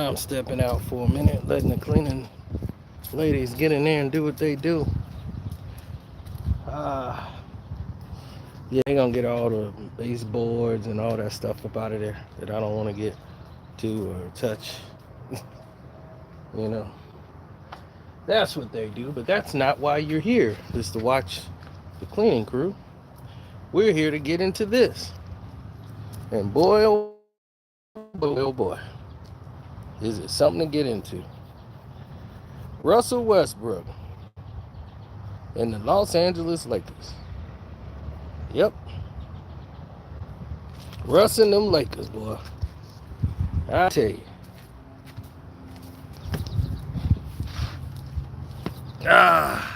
I'm stepping out for a minute, letting the cleaning ladies get in there and do what they do. Uh, yeah, they gonna get all the baseboards and all that stuff up out of there that I don't want to get to or touch. You know, that's what they do, but that's not why you're here, is to watch the cleaning crew. We're here to get into this. And boy, oh boy, oh boy, is it something to get into. Russell Westbrook and the Los Angeles Lakers. Yep. Russ and them Lakers, boy. I tell you. Ah.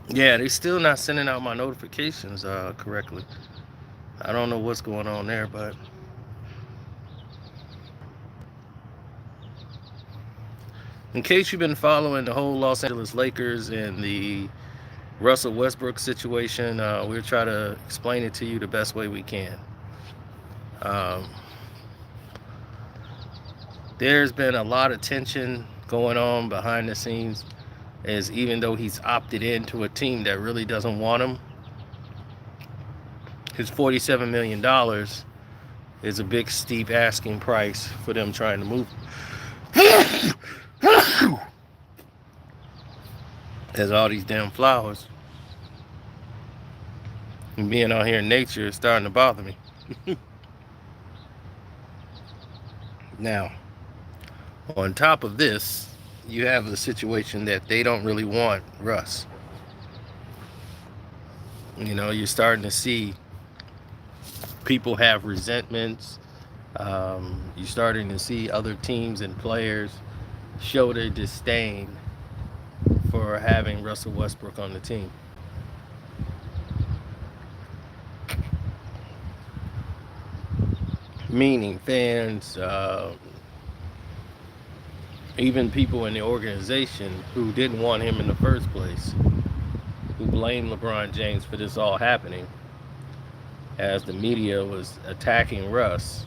Yeah, they still not sending out my notifications correctly. I don't know what's going on there, but in case you've been following the whole Los Angeles Lakers and the Russell Westbrook situation, we'll try to explain it to you the best way we can. Um, there's been a lot of tension going on behind the scenes, as even though he's opted into a team that really doesn't want him, his $47 million is a big, steep asking price for them trying to move. As all these damn flowers and being out here in nature is starting to bother me. Now, on top of this, you have the situation that they don't really want Russ. You know, you're starting to see people have resentments. You're starting to see other teams and players show their disdain for having Russell Westbrook on the team. Meaning fans, even people in the organization who didn't want him in the first place, who blamed LeBron James for this all happening, as the media was attacking Russ,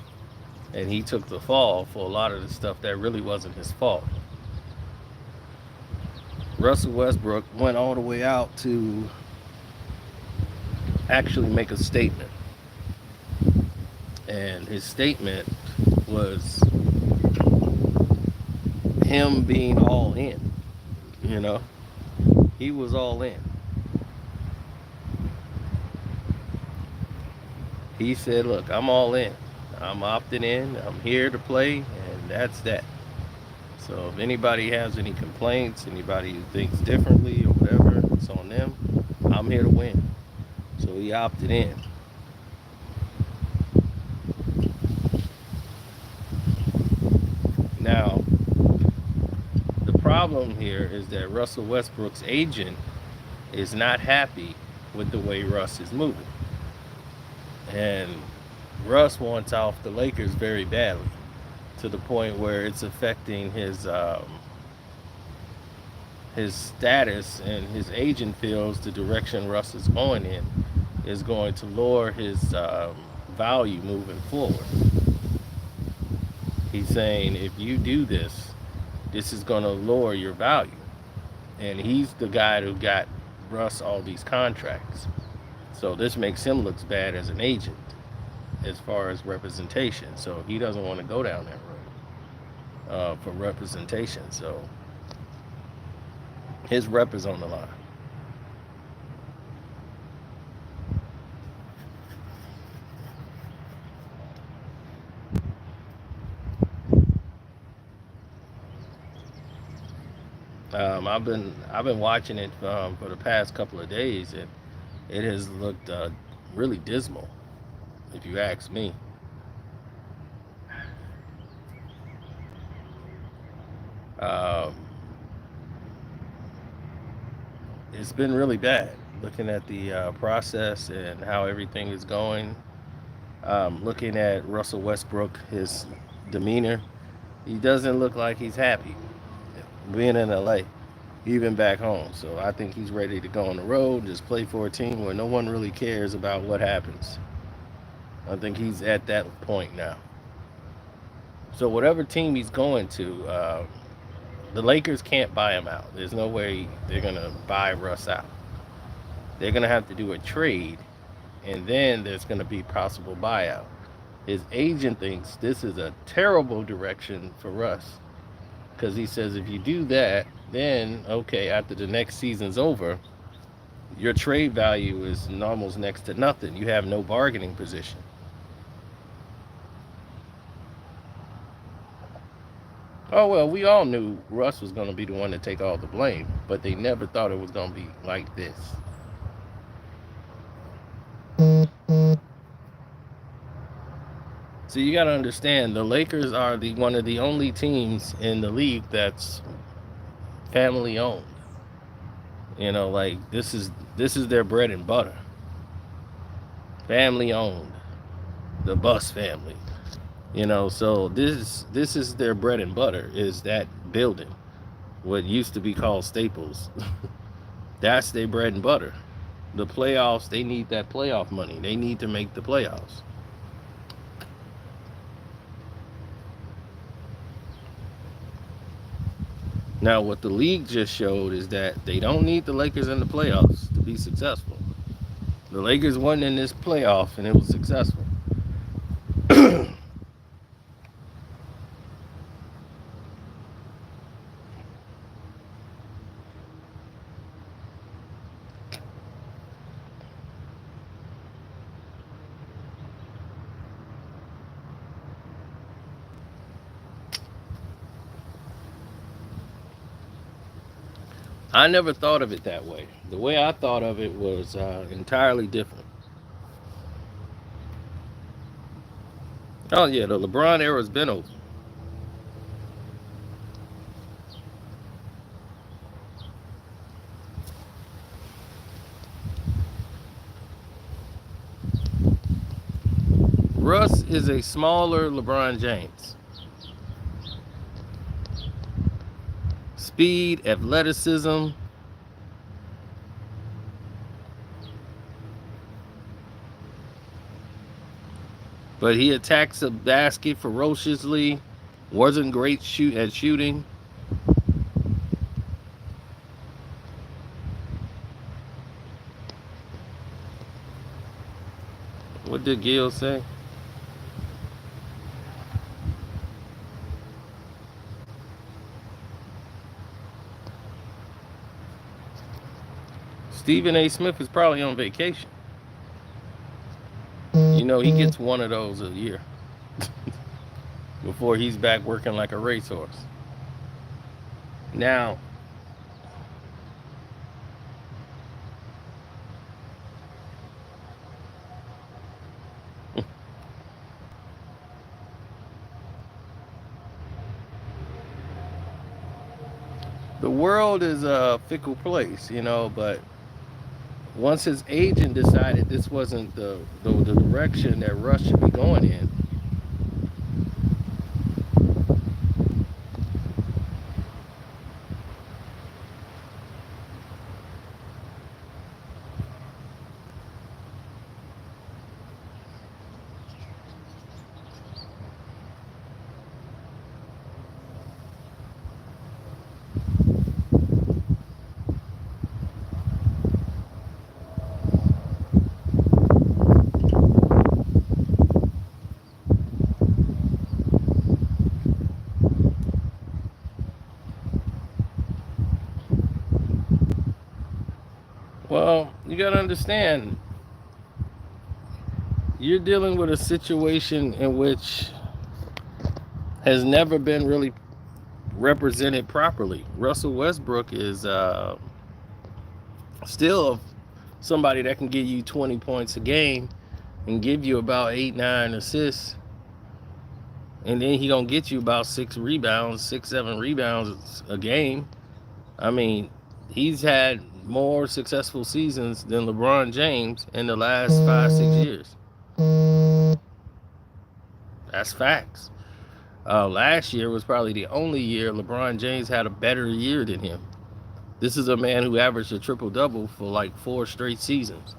and he took the fall for a lot of the stuff that really wasn't his fault. Russell Westbrook went all the way out to actually make a statement. And his statement was him being all in. You know, he was all in. He said, look, I'm all in. I'm opting in. I'm here to play, and that's that. So if anybody has any complaints, anybody who thinks differently or whatever, it's on them. I'm here to win. So he opted in. Now, the problem here is that Russell Westbrook's agent is not happy with the way Russ is moving. And Russ wants off the Lakers very badly, to the point where it's affecting his status, and his agent feels the direction Russ is going in is going to lower his value moving forward. He's saying if you do this, this is going to lower your value. And he's the guy who got Russ all these contracts. So this makes him look bad as an agent as far as representation. So he doesn't want to go down that road for representation. So his rep is on the line. I've been watching it for the past couple of days, and it has looked really dismal, if you ask me. Um, it's been really bad looking at the process and how everything is going. Looking at Russell Westbrook, his demeanor, he doesn't look like he's happy being in LA, even back home. So I think he's ready to go on the road, just play for a team where no one really cares about what happens. I think he's at that point now. So whatever team he's going to, the Lakers can't buy him out. There's no way they're gonna buy Russ out. They're gonna have to do a trade, and then there's gonna be possible buyout. His agent thinks this is a terrible direction for Russ because he says if you do that, then okay, after the next season's over, your trade value is almost next to nothing. You have no bargaining position. Oh well, we all knew Russ was going to be the one to take all the blame, but they never thought it was going to be like this. So you got to understand, the Lakers are the one of the only teams in the league that's family owned. You know, like this is their bread and butter. Family owned, the Bus family. You know, so this is their bread and butter. Is that building, what used to be called Staples? That's their bread and butter. The playoffs, they need that playoff money. They need to make the playoffs. Now, what the league just showed is that they don't need the Lakers in the playoffs to be successful. The Lakers won in this playoff and it was successful. I never thought of it that way. The way I thought of it was entirely different. Oh yeah, the LeBron era's been over. Russ is a smaller LeBron James. Speed, athleticism, but he attacks a basket ferociously. Wasn't great at shooting. What did Gil say? Stephen A. Smith is probably on vacation. You know, he gets one of those a year before he's back working like a racehorse. Now, the world is a fickle place, you know, but once his agent decided this wasn't the direction that Russ should be going in, well, you got to understand, you're dealing with a situation in which has never been really represented properly. Russell Westbrook is still somebody that can give you 20 points a game and give you about 8, 9 assists, and then he gonna get you about 6 rebounds, 6, 7 rebounds a game. I mean, he's had more successful seasons than LeBron James in the last 5, 6 years. That's facts. Last year was probably the only year LeBron James had a better year than him. This is a man who averaged a triple double for like 4 straight seasons.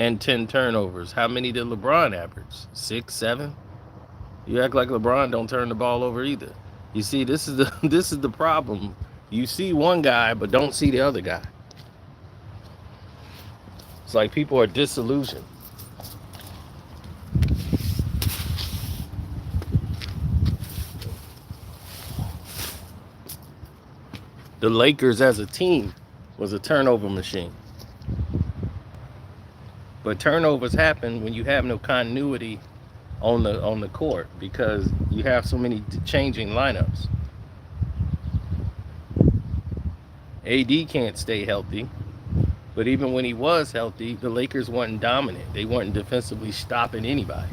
and 10 turnovers. How many did LeBron average? 6, 7? You act like LeBron don't turn the ball over either. You see, this is the this is the problem. You see one guy but don't see the other guy. It's like people are disillusioned. The Lakers as a team was a turnover machine. But turnovers happen when you have no continuity on the court because you have so many changing lineups. AD can't stay healthy, but even when he was healthy, the Lakers weren't dominant. They weren't defensively stopping anybody.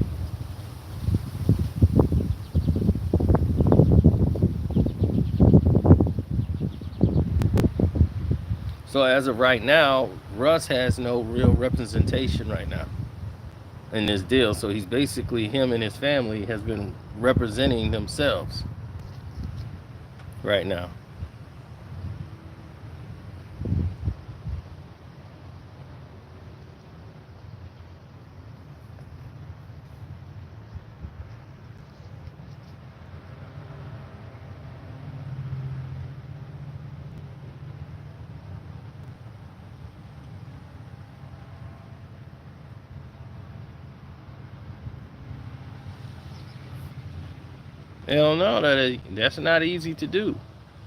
So as of right now, Russ has no real representation right now in this deal. So he's basically, him and his family has been representing themselves right now. Hell no, that's not easy to do,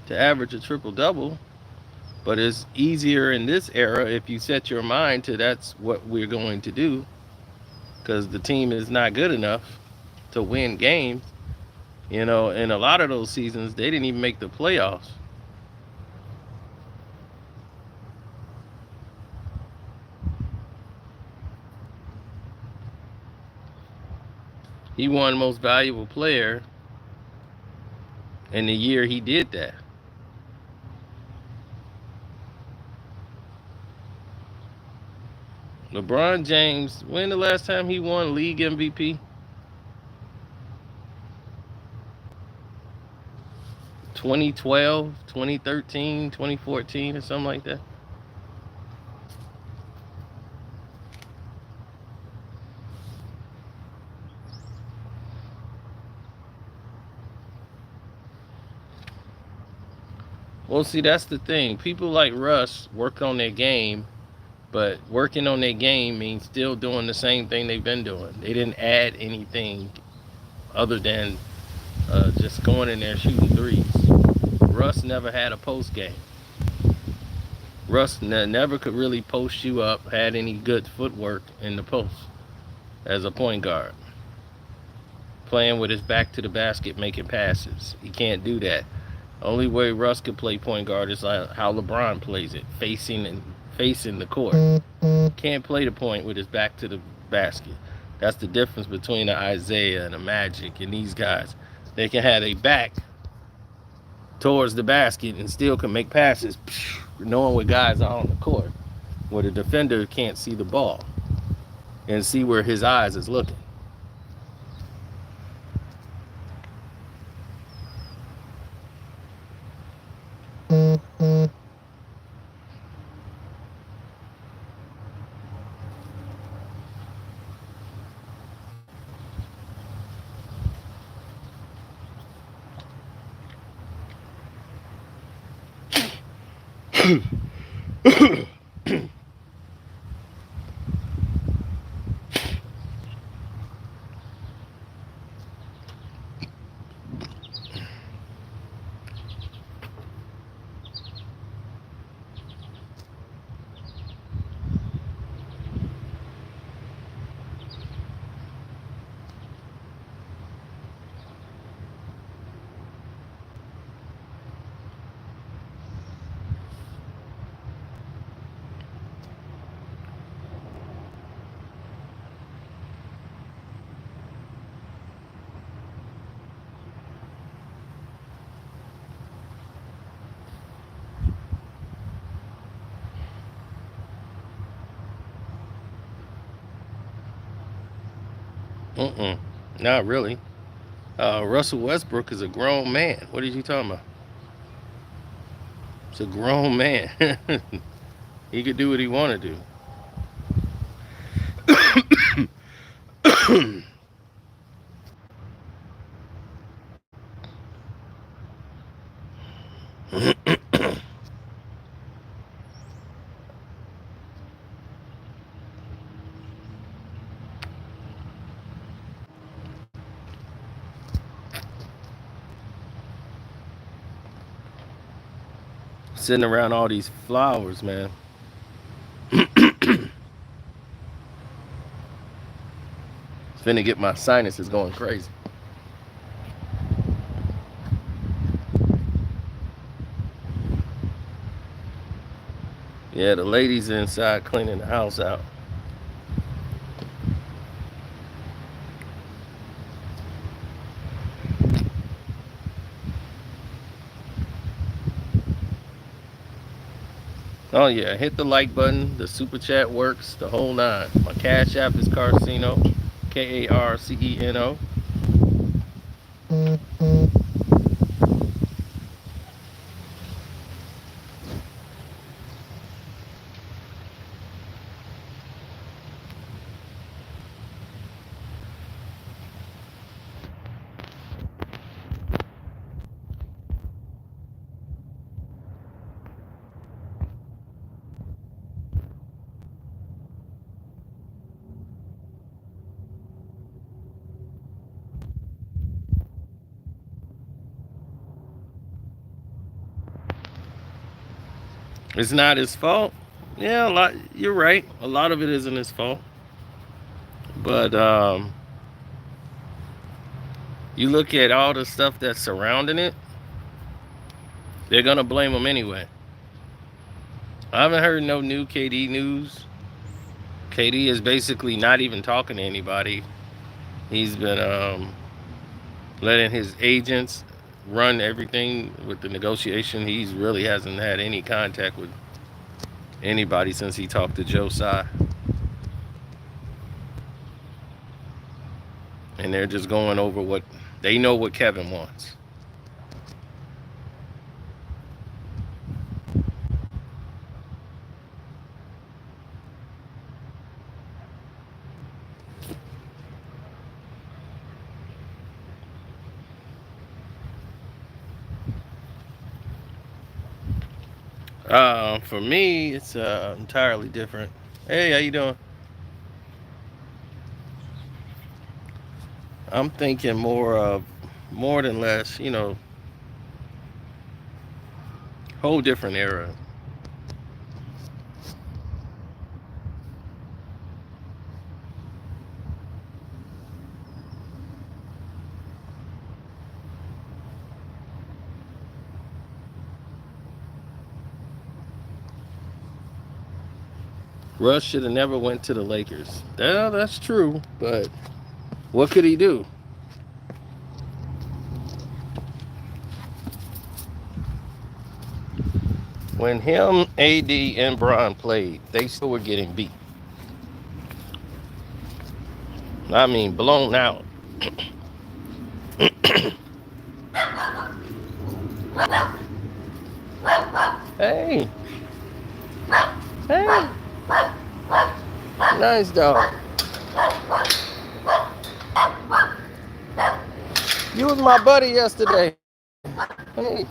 to average a triple double. But it's easier in this era if you set your mind to that's what we're going to do, because the team is not good enough to win games. You know, in a lot of those seasons, they didn't even make the playoffs. He won most valuable player in the year he did that. LeBron James, when the last time he won league MVP? 2012, 2013, 2014, or something like that. Well, see, that's the thing. People like Russ work on their game, but working on their game means still doing the same thing they've been doing. They didn't add anything other than just going in there shooting threes. Russ never had a post game. Russ never could really post you up, had any good footwork in the post as a point guard. Playing with his back to the basket, making passes. He can't do that. Only way Russ could play point guard is how LeBron plays it, facing the court. Can't play the point with his back to the basket. That's the difference between the Isaiah and the Magic and these guys. They can have their back towards the basket and still can make passes, knowing what guys are on the court, where the defender can't see the ball and see where his eyes is looking. Not really. Russell Westbrook is a grown man. What are you talking about? It's a grown man. He could do what he want to Sitting around all these flowers, man. Finna get my sinuses going crazy. Yeah, the ladies inside cleaning the house out. Oh yeah, hit the like button. The super chat works. The whole nine. My cash app is Carcino, Karceno. It's not his fault. Yeah, a lot. You're right. A lot of it isn't his fault. But you look at all the stuff that's surrounding it. They're gonna blame him anyway. I haven't heard no new KD news. KD is basically not even talking to anybody. He's been letting his agents run everything with the negotiation. He really hasn't had any contact with anybody since he talked to Joe Tsai. And they're just going over what they know what Kevin wants. For me, it's entirely different. Hey, how you doing? I'm thinking more of more than less, whole different era. Russ should have never went to the Lakers. Yeah, that's true, but what could he do? When him, AD, and Bron played, they still were getting beat. I mean, blown out. Hey, hey, nice dog. You was my buddy yesterday. Hey.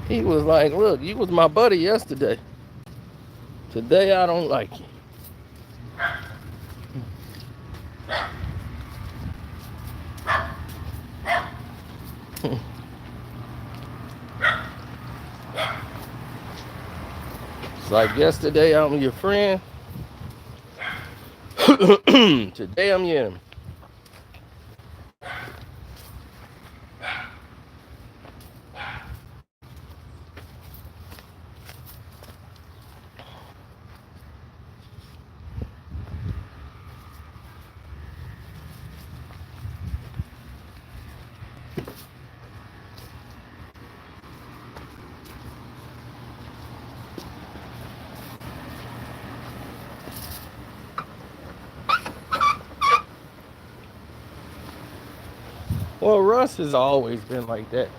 He was like, look, you was my buddy yesterday. Today I don't like you. It's like yesterday I'm your friend. Today I'm your enemy. Well, Russ has always been like that.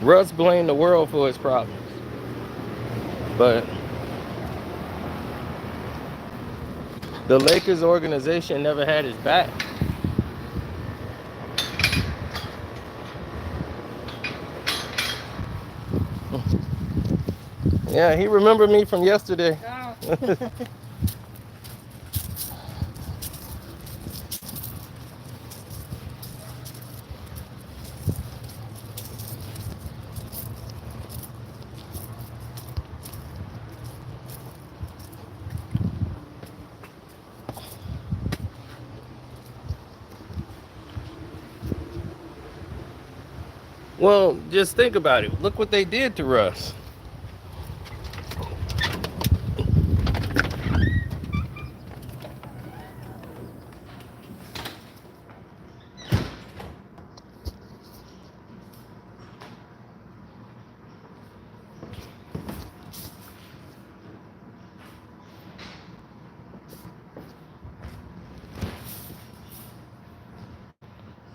Russ blamed the world for his problems. But the Lakers organization never had his back. Yeah, he remembered me from yesterday. Well, just think about it. Look what they did to Russ.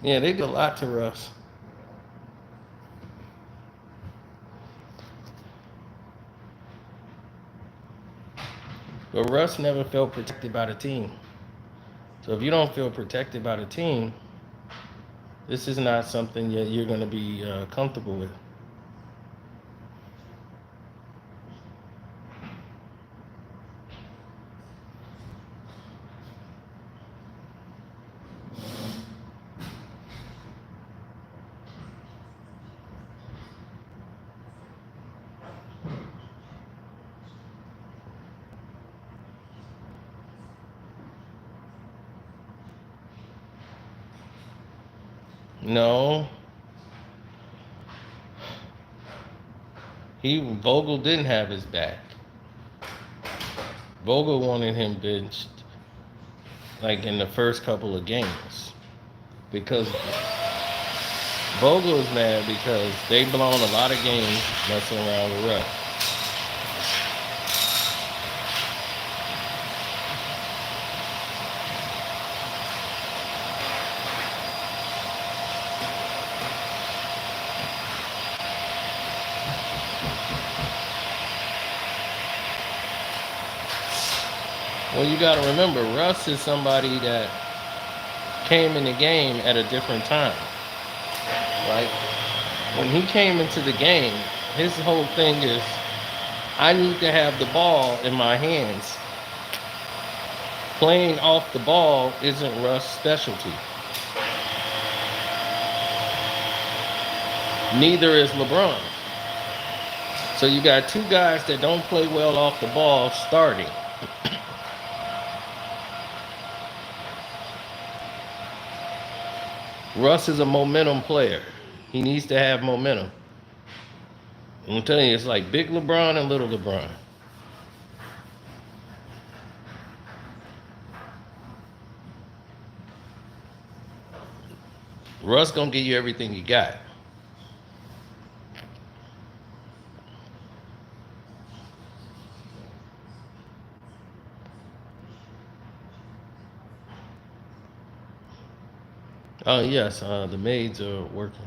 Yeah, they did a lot to Russ. But Russ never felt protected by the team. So if you don't feel protected by the team, this is not something that you're going to be comfortable with. No, Vogel didn't have his back. Vogel wanted him benched like in the first couple of games because Vogel is mad because they blown a lot of games messing around with Russ. Well, you got to remember, Russ is somebody that came in the game at a different time, right? When he came into the game, his whole thing is, I need to have the ball in my hands. Playing off the ball isn't Russ' specialty. Neither is LeBron. So you got two guys that don't play well off the ball starting. Russ is a momentum player. He needs to have momentum. I'm telling you, it's like big LeBron and little LeBron. Russ gonna give you everything you got. Oh yes, the maids are working.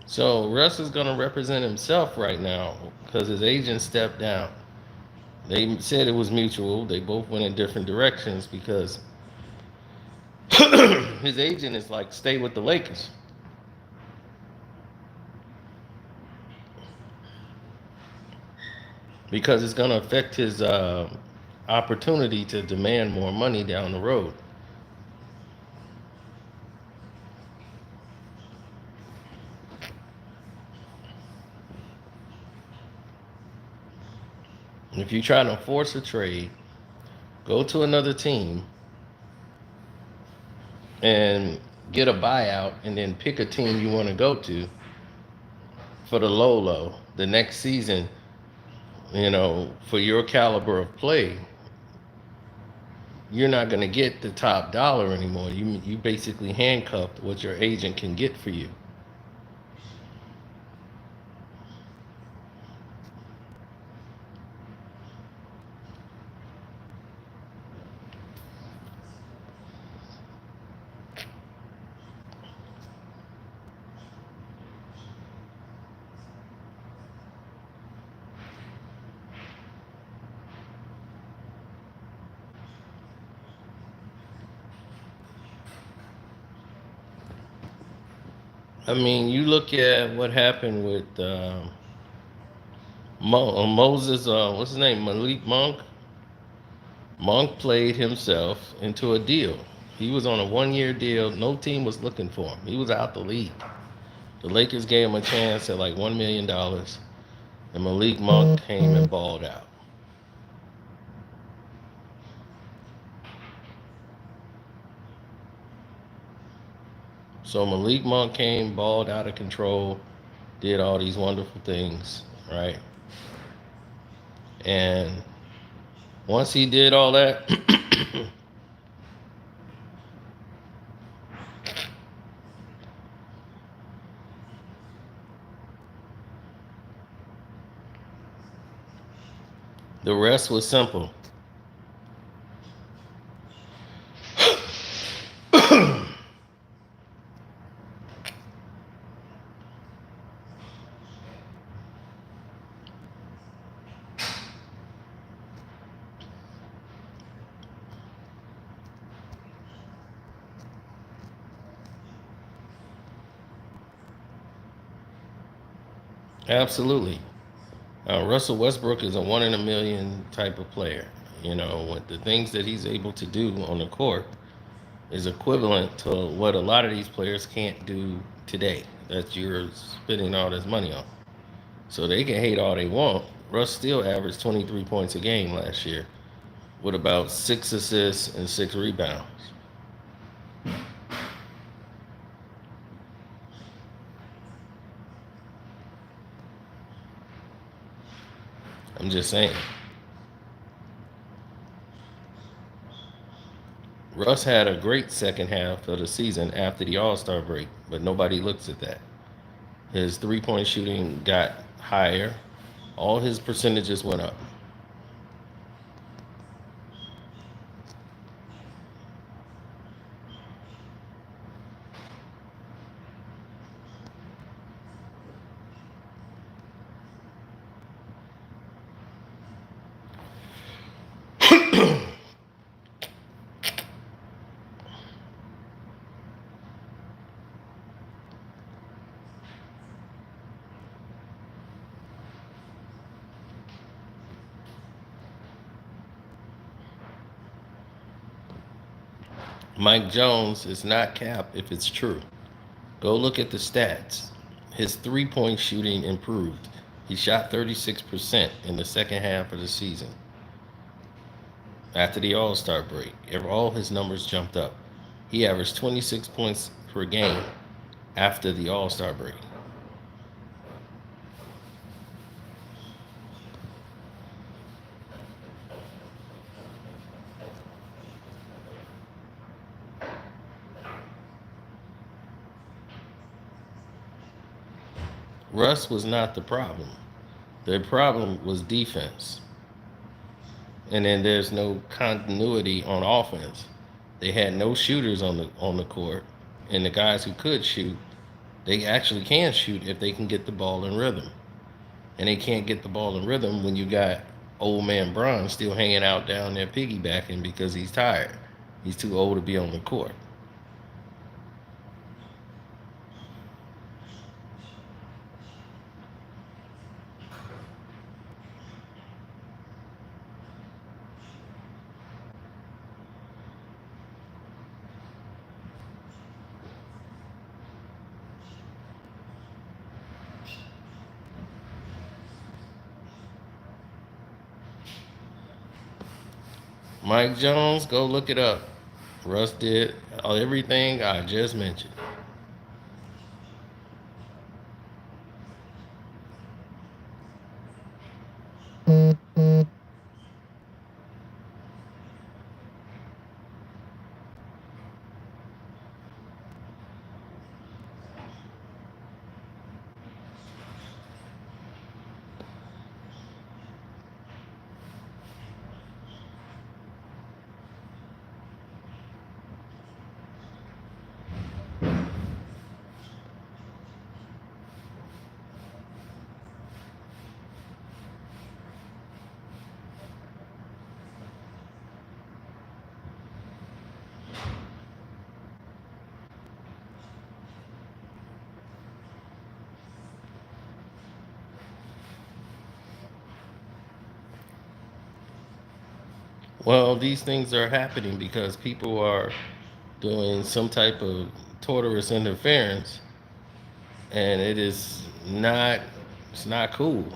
So Russ is gonna represent himself right now because his agent stepped down. They said it was mutual. They both went in different directions because his agent is like, stay with the Lakers. Because it's going to affect his opportunity to demand more money down the road. If you try to force a trade, go to another team and get a buyout and then pick a team you want to go to for the low, the next season, for your caliber of play, you're not going to get the top dollar anymore. You basically handcuffed what your agent can get for you. I mean, you look at what happened with Moses. What's his name? Malik Monk. Monk played himself into a deal. He was on a 1 year deal. No team was looking for him. He was out the league. The Lakers gave him a chance at like $1 million, and Malik Monk came and balled out. So Malik Monk came, balled out of control, did all these wonderful things, right? And once he did all that, the rest was simple. Absolutely. Russell Westbrook is a 1 in a million type of player. With the things that he's able to do on the court is equivalent to what a lot of these players can't do today that you're spending all this money on. So they can hate all they want. Russ still averaged 23 points a game last year with about 6 assists and 6 rebounds. I'm just saying. Russ had a great second half of the season after the All-Star break, but nobody looks at that. His three-point shooting got higher. All his percentages went up. Mike Jones is not cap if it's true. Go look at the stats. His three-point shooting improved. He shot 36% in the second half of the season. After the All-Star break, all his numbers jumped up. He averaged 26 points per game after the All-Star break. Russ was not the problem. The problem was defense. And then there's no continuity on offense. They had no shooters on the court, and the guys who could shoot, they actually can shoot if they can get the ball in rhythm. And they can't get the ball in rhythm when you got old man Bron still hanging out down there piggybacking because he's tired. He's too old to be on the court. Mike Jones, go look it up. Russ did everything I just mentioned. Well, these things are happening because people are doing some type of torturous interference, and it is not. It's not cool.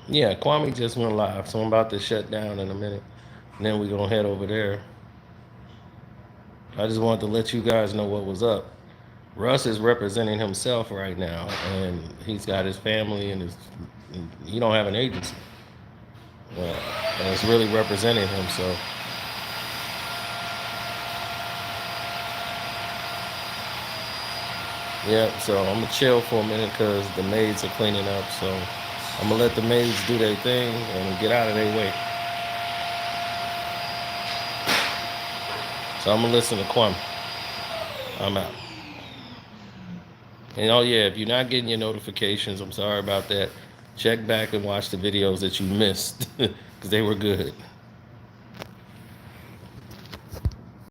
Yeah, Kwame just went live, so I'm about to shut down in a minute. And then we're gonna head over there. I just wanted to let you guys know what was up. Russ is representing himself right now, and he's got his family and his. He don't have an agency, and it's really representing him. So yeah, so I'm gonna chill for a minute because the maids are cleaning up. So I'm gonna let the maids do their thing and get out of their way. So I'm gonna listen to Kwame. I'm out. And oh yeah, if you're not getting your notifications, I'm sorry about that. Check back and watch the videos that you missed because they were good.